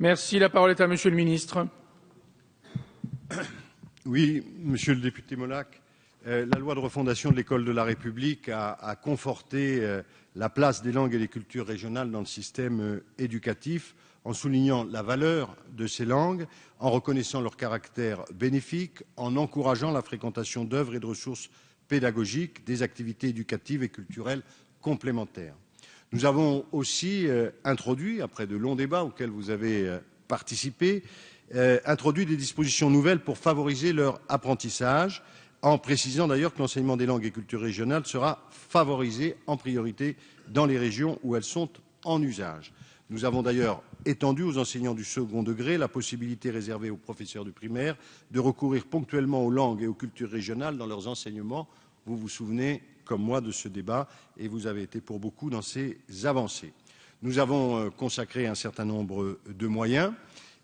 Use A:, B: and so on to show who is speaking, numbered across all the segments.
A: Merci. La parole est à Monsieur le ministre.
B: Oui, monsieur le député Molac, la loi de refondation de l'école de la République a conforté la place des langues et des cultures régionales dans le système éducatif en soulignant la valeur de ces langues, en reconnaissant leur caractère bénéfique, en encourageant la fréquentation d'œuvres et de ressources pédagogiques, des activités éducatives et culturelles complémentaires. Nous avons aussi introduit, après de longs débats auxquels vous avez participé, introduit des dispositions nouvelles pour favoriser leur apprentissage, en précisant d'ailleurs que l'enseignement des langues et cultures régionales sera favorisé en priorité dans les régions où elles sont en usage. Nous avons d'ailleurs étendu aux enseignants du second degré la possibilité réservée aux professeurs du primaire de recourir ponctuellement aux langues et aux cultures régionales dans leurs enseignements. Vous vous souvenez, comme moi, de ce débat et vous avez été pour beaucoup dans ces avancées. Nous avons consacré un certain nombre de moyens.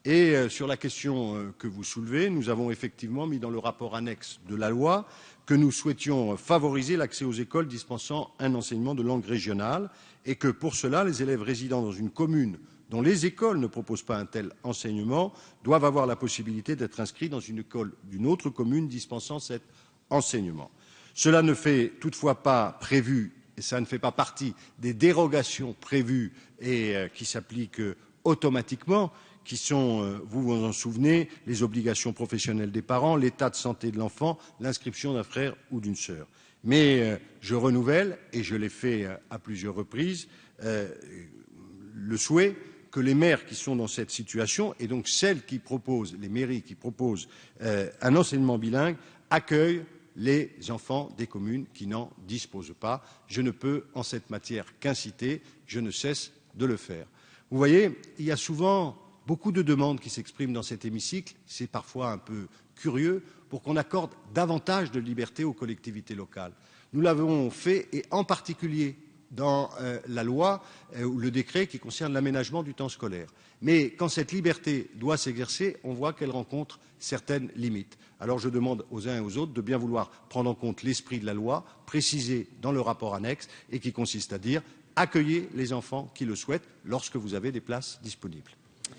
B: Et sur la question que vous soulevez, nous avons effectivement mis dans le rapport annexe de la loi que nous souhaitions favoriser l'accès aux écoles dispensant un enseignement de langue régionale et que pour cela, les élèves résidant dans une commune dont les écoles ne proposent pas un tel enseignement doivent avoir la possibilité d'être inscrits dans une école d'une autre commune dispensant cet enseignement. Cela ne fait toutefois pas prévu, et ça ne fait pas partie des dérogations prévues et qui s'appliquent automatiquement, qui sont, vous vous en souvenez, les obligations professionnelles des parents, l'état de santé de l'enfant, l'inscription d'un frère ou d'une sœur. Mais je renouvelle, et je l'ai fait à plusieurs reprises, le souhait que les maires qui sont dans cette situation, et donc celles qui proposent, les mairies qui proposent un enseignement bilingue, accueillent les enfants des communes qui n'en disposent pas. Je ne peux en cette matière qu'inciter, je ne cesse de le faire. Vous voyez, il y a souvent beaucoup de demandes qui s'expriment dans cet hémicycle, c'est parfois un peu curieux, pour qu'on accorde davantage de liberté aux collectivités locales. Nous l'avons fait, et en particulier dans la loi ou le décret qui concerne l'aménagement du temps scolaire. Mais quand cette liberté doit s'exercer, on voit qu'elle rencontre certaines limites. Alors je demande aux uns et aux autres de bien vouloir prendre en compte l'esprit de la loi, précisé dans le rapport annexe, et qui consiste à dire accueillez les enfants qui le souhaitent lorsque vous avez des places disponibles.